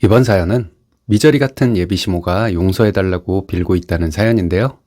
이번 사연은 미저리 같은 예비시모가 용서해달라고 빌고 있다는 사연인데요.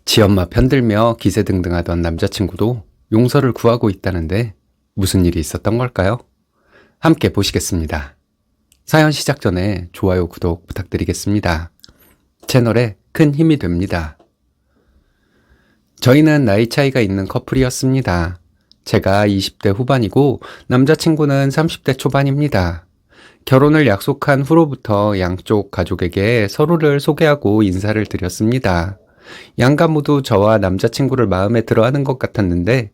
지 엄마 편들며 기세등등하던 남자친구도 용서를 구하고 있다는데 무슨 일이 있었던 걸까요? 함께 보시겠습니다. 사연 시작 전에 좋아요, 구독 부탁드리겠습니다. 채널에 큰 힘이 됩니다. 저희는 나이 차이가 있는 커플이었습니다. 제가 20대 후반이고 남자친구는 30대 초반입니다. 결혼을 약속한 후로부터 양쪽 가족에게 서로를 소개하고 인사를 드렸습니다. 양가 모두 저와 남자친구를 마음에 들어하는 것 같았는데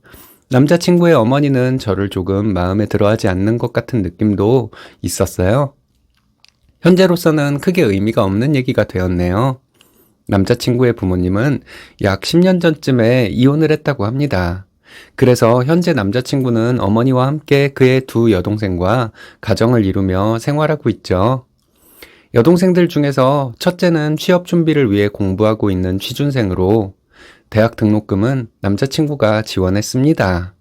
남자친구의 어머니는 저를 조금 마음에 들어하지 않는 것 같은 느낌도 있었어요. 현재로서는 크게 의미가 없는 얘기가 되었네요. 남자친구의 부모님은 약 10년 전쯤에 이혼을 했다고 합니다. 그래서 현재 남자친구는 어머니와 함께 그의 두 여동생과 가정을 이루며 생활하고 있죠. 여동생들 중에서 첫째는 취업 준비를 위해 공부하고 있는 취준생으로 대학 등록금은 남자친구가 지원했습니다.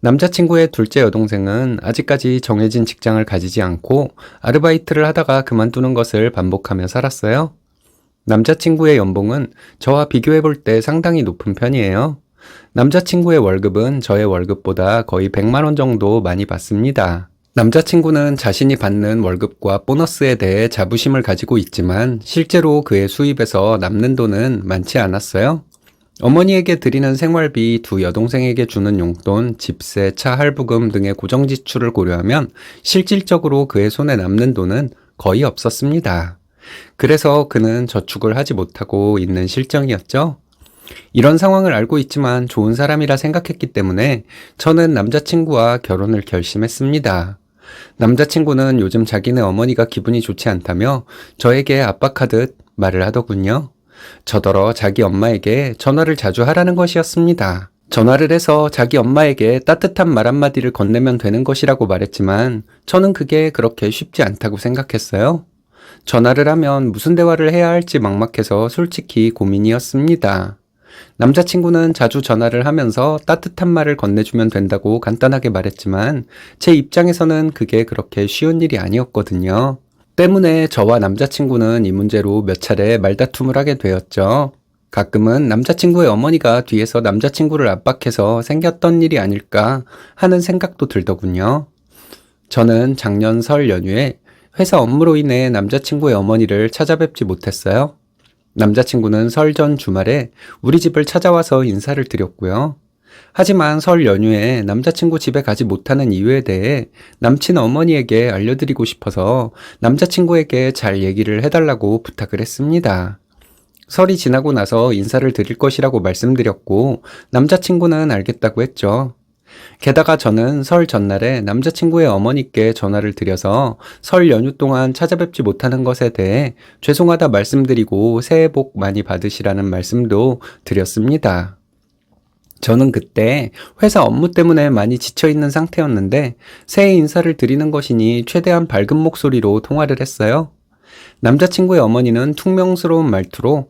남자친구의 둘째 여동생은 아직까지 정해진 직장을 가지지 않고 아르바이트를 하다가 그만두는 것을 반복하며 살았어요. 남자친구의 연봉은 저와 비교해 볼 때 상당히 높은 편이에요. 남자친구의 월급은 저의 월급보다 거의 100만 원 정도 많이 받습니다. 남자친구는 자신이 받는 월급과 보너스에 대해 자부심을 가지고 있지만 실제로 그의 수입에서 남는 돈은 많지 않았어요. 어머니에게 드리는 생활비, 두 여동생에게 주는 용돈, 집세, 차 할부금 등의 고정 지출을 고려하면 실질적으로 그의 손에 남는 돈은 거의 없었습니다. 그래서 그는 저축을 하지 못하고 있는 실정이었죠. 이런 상황을 알고 있지만 좋은 사람이라 생각했기 때문에 저는 남자친구와 결혼을 결심했습니다. 남자친구는 요즘 자기네 어머니가 기분이 좋지 않다며 저에게 압박하듯 말을 하더군요. 저더러 자기 엄마에게 전화를 자주 하라는 것이었습니다. 전화를 해서 자기 엄마에게 따뜻한 말 한마디를 건네면 되는 것이라고 말했지만 저는 그게 그렇게 쉽지 않다고 생각했어요. 전화를 하면 무슨 대화를 해야 할지 막막해서 솔직히 고민이었습니다. 남자친구는 자주 전화를 하면서 따뜻한 말을 건네주면 된다고 간단하게 말했지만 제 입장에서는 그게 그렇게 쉬운 일이 아니었거든요. 때문에 저와 남자친구는 이 문제로 몇 차례 말다툼을 하게 되었죠. 가끔은 남자친구의 어머니가 뒤에서 남자친구를 압박해서 생겼던 일이 아닐까 하는 생각도 들더군요. 저는 작년 설 연휴에 회사 업무로 인해 남자친구의 어머니를 찾아뵙지 못했어요. 남자친구는 설 전 주말에 우리 집을 찾아와서 인사를 드렸고요. 하지만 설 연휴에 남자친구 집에 가지 못하는 이유에 대해 남친 어머니에게 알려드리고 싶어서 남자친구에게 잘 얘기를 해달라고 부탁을 했습니다. 설이 지나고 나서 인사를 드릴 것이라고 말씀드렸고 남자친구는 알겠다고 했죠. 게다가 저는 설 전날에 남자친구의 어머니께 전화를 드려서 설 연휴 동안 찾아뵙지 못하는 것에 대해 죄송하다 말씀드리고 새해 복 많이 받으시라는 말씀도 드렸습니다. 저는 그때 회사 업무 때문에 많이 지쳐있는 상태였는데 새해 인사를 드리는 것이니 최대한 밝은 목소리로 통화를 했어요. 남자친구의 어머니는 퉁명스러운 말투로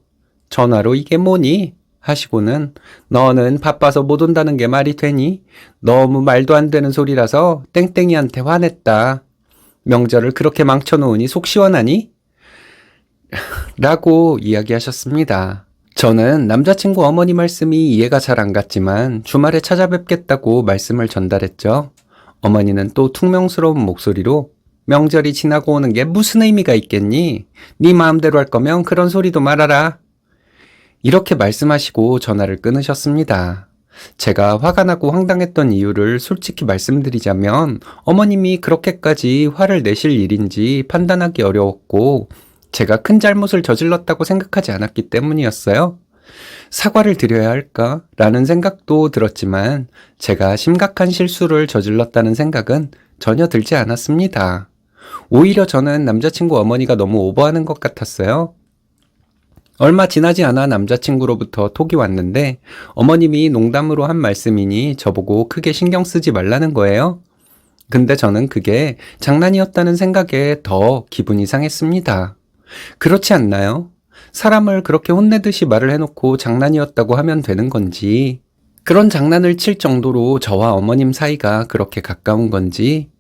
전화로 이게 뭐니? 하시고는 너는 바빠서 못 온다는 게 말이 되니? 너무 말도 안 되는 소리라서 땡땡이한테 화냈다. 명절을 그렇게 망쳐놓으니 속 시원하니? 라고 이야기하셨습니다. 저는 남자친구 어머니 말씀이 이해가 잘 안 갔지만 주말에 찾아뵙겠다고 말씀을 전달했죠. 어머니는 또 퉁명스러운 목소리로 명절이 지나고 오는 게 무슨 의미가 있겠니? 네 마음대로 할 거면 그런 소리도 말아라. 이렇게 말씀하시고 전화를 끊으셨습니다. 제가 화가 나고 황당했던 이유를 솔직히 말씀드리자면 어머님이 그렇게까지 화를 내실 일인지 판단하기 어려웠고 제가 큰 잘못을 저질렀다고 생각하지 않았기 때문이었어요. 사과를 드려야 할까? 라는 생각도 들었지만 제가 심각한 실수를 저질렀다는 생각은 전혀 들지 않았습니다. 오히려 저는 남자친구 어머니가 너무 오버하는 것 같았어요. 얼마 지나지 않아 남자친구로부터 톡이 왔는데 어머님이 농담으로 한 말씀이니 저보고 크게 신경 쓰지 말라는 거예요. 근데 저는 그게 장난이었다는 생각에 더 기분이 상했습니다. 그렇지 않나요? 사람을 그렇게 혼내듯이 말을 해놓고 장난이었다고 하면 되는 건지, 그런 장난을 칠 정도로 저와 어머님 사이가 그렇게 가까운 건지,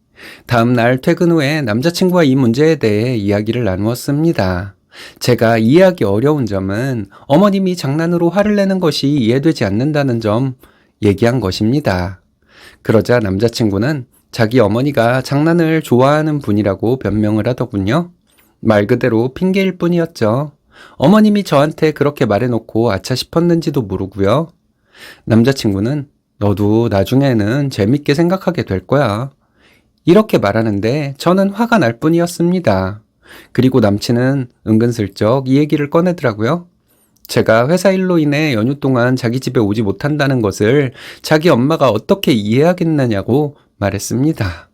다음 날 퇴근 후에 남자친구와 이 문제에 대해 이야기를 나누었습니다. 제가 이해하기 어려운 점은 어머님이 장난으로 화를 내는 것이 이해되지 않는다는 점 얘기한 것입니다. 그러자 남자친구는 자기 어머니가 장난을 좋아하는 분이라고 변명을 하더군요. 말 그대로 핑계일 뿐이었죠. 어머님이 저한테 그렇게 말해놓고 아차 싶었는지도 모르고요. 남자친구는 너도 나중에는 재밌게 생각하게 될 거야. 이렇게 말하는데 저는 화가 날 뿐이었습니다. 그리고 남친은 은근슬쩍 이 얘기를 꺼내더라고요. 제가 회사 일로 인해 연휴 동안 자기 집에 오지 못한다는 것을 자기 엄마가 어떻게 이해하겠느냐고 말했습니다.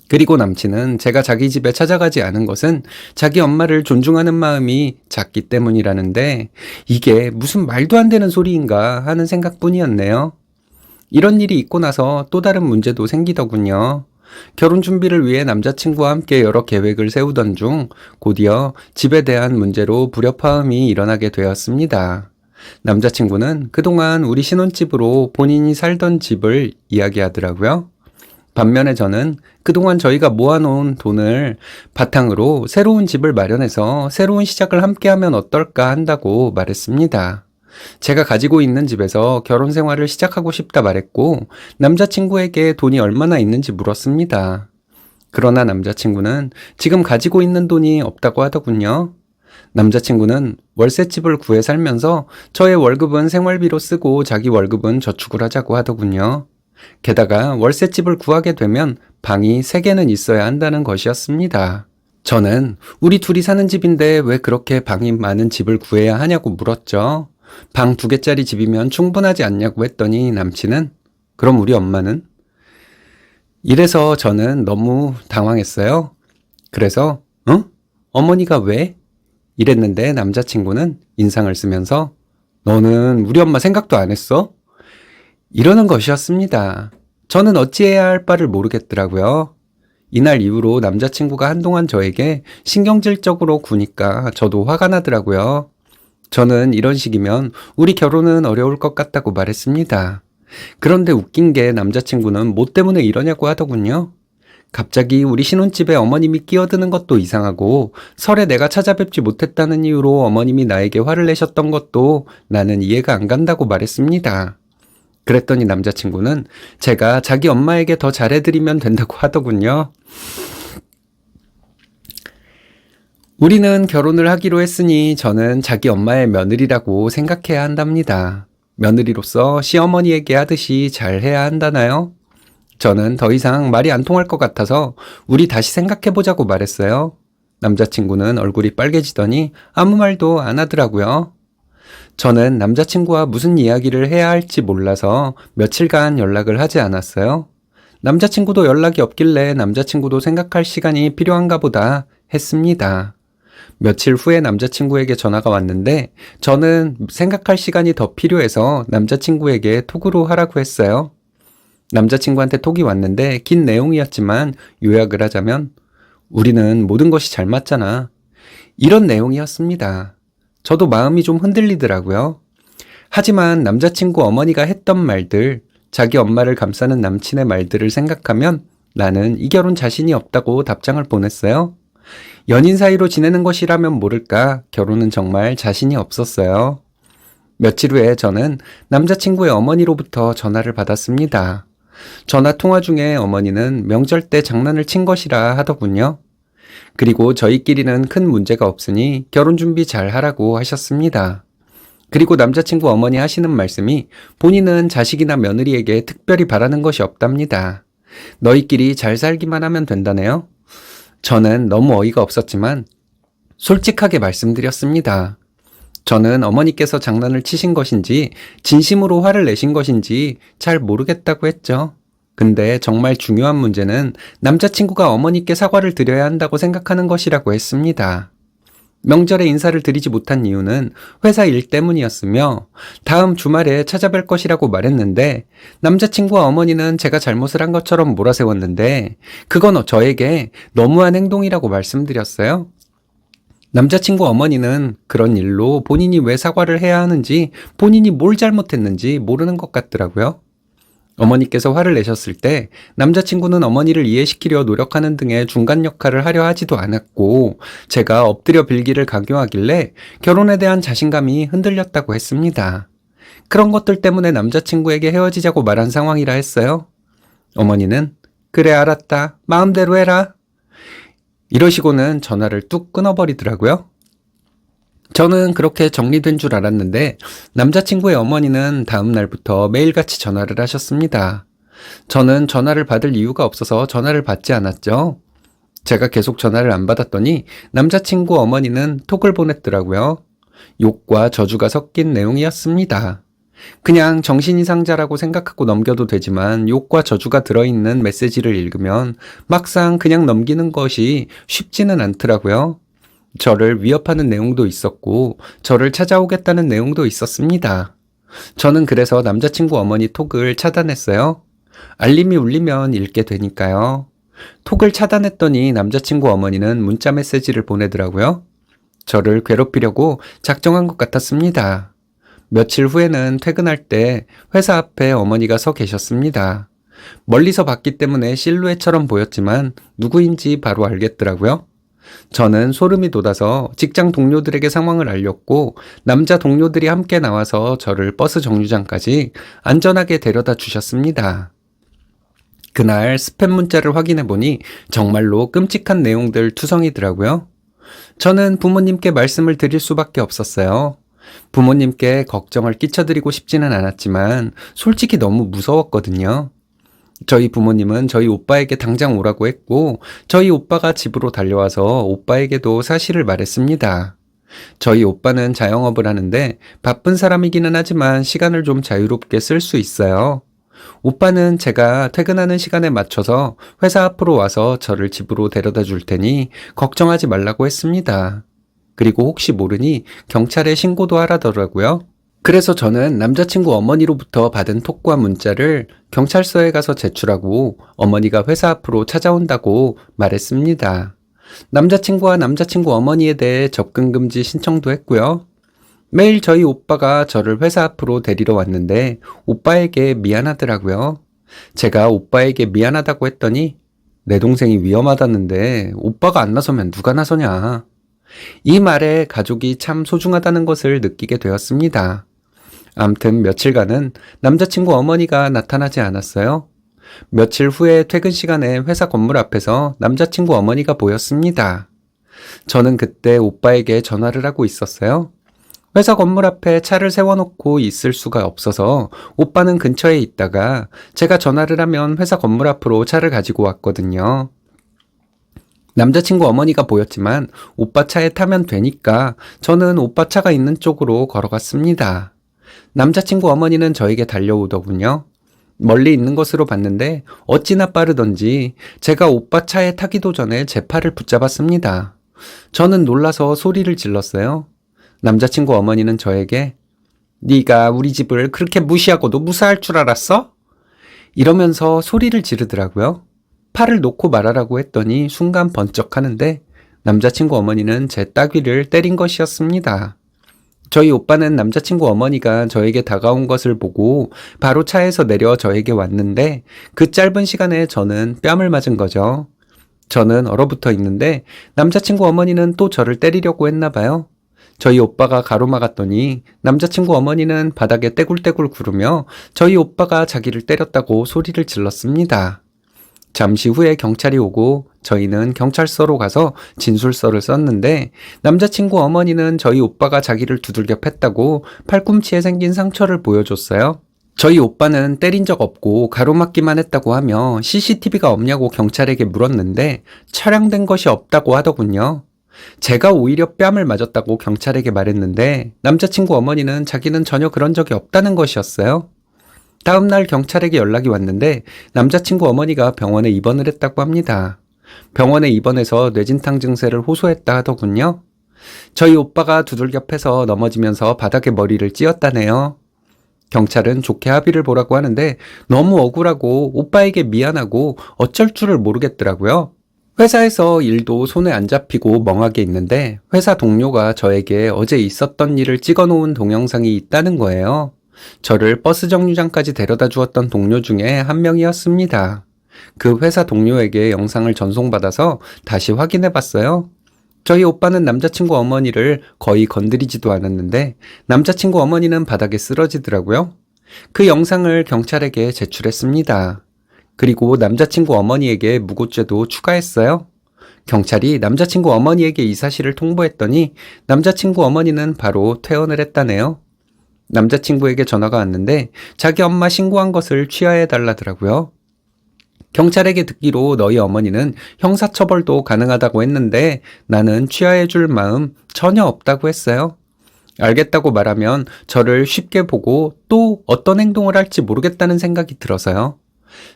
그리고 남친은 제가 자기 집에 찾아가지 않은 것은 자기 엄마를 존중하는 마음이 작기 때문이라는데 이게 무슨 말도 안 되는 소리인가 하는 생각뿐이었네요. 이런 일이 있고 나서 또 다른 문제도 생기더군요. 결혼 준비를 위해 남자친구와 함께 여러 계획을 세우던 중 곧이어 집에 대한 문제로 불협화음이 일어나게 되었습니다. 남자친구는 그동안 우리 신혼집으로 본인이 살던 집을 이야기하더라고요. 반면에 저는 그동안 저희가 모아놓은 돈을 바탕으로 새로운 집을 마련해서 새로운 시작을 함께하면 어떨까 한다고 말했습니다. 제가 가지고 있는 집에서 결혼 생활을 시작하고 싶다 말했고 남자친구에게 돈이 얼마나 있는지 물었습니다. 그러나 남자친구는 지금 가지고 있는 돈이 없다고 하더군요. 남자친구는 월세집을 구해 살면서 저의 월급은 생활비로 쓰고 자기 월급은 저축을 하자고 하더군요. 게다가 월세집을 구하게 되면 방이 3개는 있어야 한다는 것이었습니다. 저는 우리 둘이 사는 집인데 왜 그렇게 방이 많은 집을 구해야 하냐고 물었죠. 방 2개짜리 집이면 충분하지 않냐고 했더니 남친은 그럼 우리 엄마는? 이래서 저는 너무 당황했어요. 그래서 응? 어머니가 왜? 이랬는데 남자친구는 인상을 쓰면서 너는 우리 엄마 생각도 안 했어? 이러는 것이었습니다. 저는 어찌해야 할 바를 모르겠더라고요. 이날 이후로 남자친구가 한동안 저에게 신경질적으로 구니까 저도 화가 나더라고요. 저는 이런 식이면 우리 결혼은 어려울 것 같다고 말했습니다. 그런데 웃긴 게 남자친구는 뭐 때문에 이러냐고 하더군요. 갑자기 우리 신혼집에 어머님이 끼어드는 것도 이상하고 설에 내가 찾아뵙지 못했다는 이유로 어머님이 나에게 화를 내셨던 것도 나는 이해가 안 간다고 말했습니다. 그랬더니 남자친구는 제가 자기 엄마에게 더 잘해드리면 된다고 하더군요. 우리는 결혼을 하기로 했으니 저는 자기 엄마의 며느리라고 생각해야 한답니다. 며느리로서 시어머니에게 하듯이 잘해야 한다나요? 저는 더 이상 말이 안 통할 것 같아서 우리 다시 생각해보자고 말했어요. 남자친구는 얼굴이 빨개지더니 아무 말도 안 하더라고요. 저는 남자친구와 무슨 이야기를 해야 할지 몰라서 며칠간 연락을 하지 않았어요. 남자친구도 연락이 없길래 남자친구도 생각할 시간이 필요한가 보다 했습니다. 며칠 후에 남자친구에게 전화가 왔는데 저는 생각할 시간이 더 필요해서 남자친구에게 톡으로 하라고 했어요. 남자친구한테 톡이 왔는데 긴 내용이었지만 요약을 하자면 우리는 모든 것이 잘 맞잖아. 이런 내용이었습니다. 저도 마음이 좀 흔들리더라고요. 하지만 남자친구 어머니가 했던 말들, 자기 엄마를 감싸는 남친의 말들을 생각하면 나는 이 결혼 자신이 없다고 답장을 보냈어요. 연인 사이로 지내는 것이라면 모를까 결혼은 정말 자신이 없었어요. 며칠 후에 저는 남자친구의 어머니로부터 전화를 받았습니다. 전화 통화 중에 어머니는 명절 때 장난을 친 것이라 하더군요. 그리고 저희끼리는 큰 문제가 없으니 결혼 준비 잘 하라고 하셨습니다. 그리고 남자친구 어머니 하시는 말씀이 본인은 자식이나 며느리에게 특별히 바라는 것이 없답니다. 너희끼리 잘 살기만 하면 된다네요. 저는 너무 어이가 없었지만 솔직하게 말씀드렸습니다. 저는 어머니께서 장난을 치신 것인지 진심으로 화를 내신 것인지 잘 모르겠다고 했죠. 근데 정말 중요한 문제는 남자친구가 어머니께 사과를 드려야 한다고 생각하는 것이라고 했습니다. 명절에 인사를 드리지 못한 이유는 회사 일 때문이었으며 다음 주말에 찾아뵐 것이라고 말했는데 남자친구와 어머니는 제가 잘못을 한 것처럼 몰아세웠는데 그건 저에게 너무한 행동이라고 말씀드렸어요. 남자친구 어머니는 그런 일로 본인이 왜 사과를 해야 하는지 본인이 뭘 잘못했는지 모르는 것 같더라고요. 어머니께서 화를 내셨을 때 남자친구는 어머니를 이해시키려 노력하는 등의 중간 역할을 하려 하지도 않았고 제가 엎드려 빌기를 강요하길래 결혼에 대한 자신감이 흔들렸다고 했습니다. 그런 것들 때문에 남자친구에게 헤어지자고 말한 상황이라 했어요. 어머니는 그래 알았다. 마음대로 해라. 이러시고는 전화를 뚝 끊어버리더라고요. 저는 그렇게 정리된 줄 알았는데 남자친구의 어머니는 다음 날부터 매일같이 전화를 하셨습니다. 저는 전화를 받을 이유가 없어서 전화를 받지 않았죠. 제가 계속 전화를 안 받았더니 남자친구 어머니는 톡을 보냈더라고요. 욕과 저주가 섞인 내용이었습니다. 그냥 정신이상자라고 생각하고 넘겨도 되지만 욕과 저주가 들어있는 메시지를 읽으면 막상 그냥 넘기는 것이 쉽지는 않더라고요. 저를 위협하는 내용도 있었고 저를 찾아오겠다는 내용도 있었습니다. 저는 그래서 남자친구 어머니 톡을 차단했어요. 알림이 울리면 읽게 되니까요. 톡을 차단했더니 남자친구 어머니는 문자 메시지를 보내더라고요. 저를 괴롭히려고 작정한 것 같았습니다. 며칠 후에는 퇴근할 때 회사 앞에 어머니가 서 계셨습니다. 멀리서 봤기 때문에 실루엣처럼 보였지만 누구인지 바로 알겠더라고요. 저는 소름이 돋아서 직장 동료들에게 상황을 알렸고 남자 동료들이 함께 나와서 저를 버스 정류장까지 안전하게 데려다 주셨습니다. 그날 스팸 문자를 확인해 보니 정말로 끔찍한 내용들 투성이더라고요. 저는 부모님께 말씀을 드릴 수밖에 없었어요. 부모님께 걱정을 끼쳐드리고 싶지는 않았지만 솔직히 너무 무서웠거든요. 저희 부모님은 저희 오빠에게 당장 오라고 했고 저희 오빠가 집으로 달려와서 오빠에게도 사실을 말했습니다. 저희 오빠는 자영업을 하는데 바쁜 사람이기는 하지만 시간을 좀 자유롭게 쓸 수 있어요. 오빠는 제가 퇴근하는 시간에 맞춰서 회사 앞으로 와서 저를 집으로 데려다 줄 테니 걱정하지 말라고 했습니다. 그리고 혹시 모르니 경찰에 신고도 하라더라고요. 그래서 저는 남자친구 어머니로부터 받은 톡과 문자를 경찰서에 가서 제출하고 어머니가 회사 앞으로 찾아온다고 말했습니다. 남자친구와 남자친구 어머니에 대해 접근금지 신청도 했고요. 매일 저희 오빠가 저를 회사 앞으로 데리러 왔는데 오빠에게 미안하더라고요. 제가 오빠에게 미안하다고 했더니 내 동생이 위험하다는데 오빠가 안 나서면 누가 나서냐. 이 말에 가족이 참 소중하다는 것을 느끼게 되었습니다. 암튼 며칠간은 남자친구 어머니가 나타나지 않았어요. 며칠 후에 퇴근 시간에 회사 건물 앞에서 남자친구 어머니가 보였습니다. 저는 그때 오빠에게 전화를 하고 있었어요. 회사 건물 앞에 차를 세워놓고 있을 수가 없어서 오빠는 근처에 있다가 제가 전화를 하면 회사 건물 앞으로 차를 가지고 왔거든요. 남자친구 어머니가 보였지만 오빠 차에 타면 되니까 저는 오빠 차가 있는 쪽으로 걸어갔습니다. 남자친구 어머니는 저에게 달려오더군요. 멀리 있는 것으로 봤는데 어찌나 빠르던지 제가 오빠 차에 타기도 전에 제 팔을 붙잡았습니다. 저는 놀라서 소리를 질렀어요. 남자친구 어머니는 저에게 네가 우리 집을 그렇게 무시하고도 무사할 줄 알았어? 이러면서 소리를 지르더라고요. 팔을 놓고 말하라고 했더니 순간 번쩍하는데 남자친구 어머니는 제 따귀를 때린 것이었습니다. 저희 오빠는 남자친구 어머니가 저에게 다가온 것을 보고 바로 차에서 내려 저에게 왔는데 그 짧은 시간에 저는 뺨을 맞은 거죠. 저는 얼어붙어 있는데 남자친구 어머니는 또 저를 때리려고 했나 봐요. 저희 오빠가 가로막았더니 남자친구 어머니는 바닥에 떼굴떼굴 구르며 저희 오빠가 자기를 때렸다고 소리를 질렀습니다. 잠시 후에 경찰이 오고 저희는 경찰서로 가서 진술서를 썼는데 남자친구 어머니는 저희 오빠가 자기를 두들겨 팼다고 팔꿈치에 생긴 상처를 보여줬어요. 저희 오빠는 때린 적 없고 가로막기만 했다고 하며 CCTV가 없냐고 경찰에게 물었는데 촬영된 것이 없다고 하더군요. 제가 오히려 뺨을 맞았다고 경찰에게 말했는데 남자친구 어머니는 자기는 전혀 그런 적이 없다는 것이었어요. 다음 날 경찰에게 연락이 왔는데 남자친구 어머니가 병원에 입원을 했다고 합니다. 병원에 입원해서 뇌진탕 증세를 호소했다 하더군요. 저희 오빠가 두들겨 패서 넘어지면서 바닥에 머리를 찧었다네요. 경찰은 좋게 합의를 보라고 하는데 너무 억울하고 오빠에게 미안하고 어쩔 줄을 모르겠더라고요. 회사에서 일도 손에 안 잡히고 멍하게 있는데 회사 동료가 저에게 어제 있었던 일을 찍어놓은 동영상이 있다는 거예요. 저를 버스 정류장까지 데려다 주었던 동료 중에 한 명이었습니다. 그 회사 동료에게 영상을 전송받아서 다시 확인해 봤어요. 저희 오빠는 남자친구 어머니를 거의 건드리지도 않았는데 남자친구 어머니는 바닥에 쓰러지더라고요. 그 영상을 경찰에게 제출했습니다. 그리고 남자친구 어머니에게 무고죄도 추가했어요. 경찰이 남자친구 어머니에게 이 사실을 통보했더니 남자친구 어머니는 바로 퇴원을 했다네요. 남자친구에게 전화가 왔는데 자기 엄마 신고한 것을 취하해 달라더라고요. 경찰에게 듣기로 너희 어머니는 형사처벌도 가능하다고 했는데 나는 취하해 줄 마음 전혀 없다고 했어요. 알겠다고 말하면 저를 쉽게 보고 또 어떤 행동을 할지 모르겠다는 생각이 들어서요.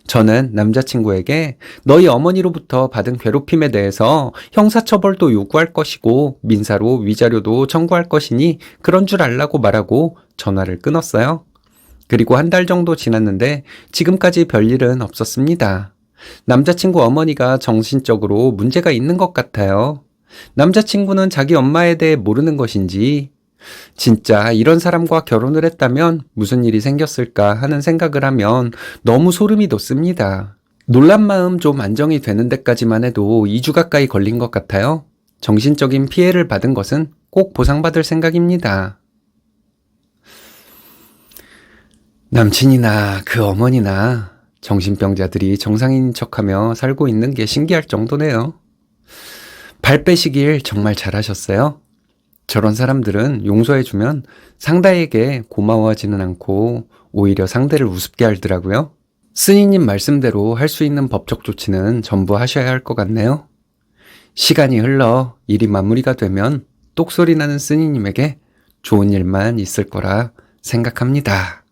저는 남자친구에게 너희 어머니로부터 받은 괴롭힘에 대해서 형사처벌도 요구할 것이고 민사로 위자료도 청구할 것이니 그런 줄 알라고 말하고 전화를 끊었어요. 그리고 한 달 정도 지났는데 지금까지 별일은 없었습니다. 남자친구 어머니가 정신적으로 문제가 있는 것 같아요. 남자친구는 자기 엄마에 대해 모르는 것인지 진짜 이런 사람과 결혼을 했다면 무슨 일이 생겼을까 하는 생각을 하면 너무 소름이 돋습니다. 놀란 마음 좀 안정이 되는 데까지만 해도 2주 가까이 걸린 것 같아요. 정신적인 피해를 받은 것은 꼭 보상받을 생각입니다. 남친이나 그 어머니나 정신병자들이 정상인 척하며 살고 있는 게 신기할 정도네요. 발 빼시길 정말 잘하셨어요. 저런 사람들은 용서해주면 상대에게 고마워하지는 않고 오히려 상대를 우습게 알더라고요. 스님님 말씀대로 할 수 있는 법적 조치는 전부 하셔야 할 것 같네요. 시간이 흘러 일이 마무리가 되면 똑소리 나는 스님님에게 좋은 일만 있을 거라 생각합니다.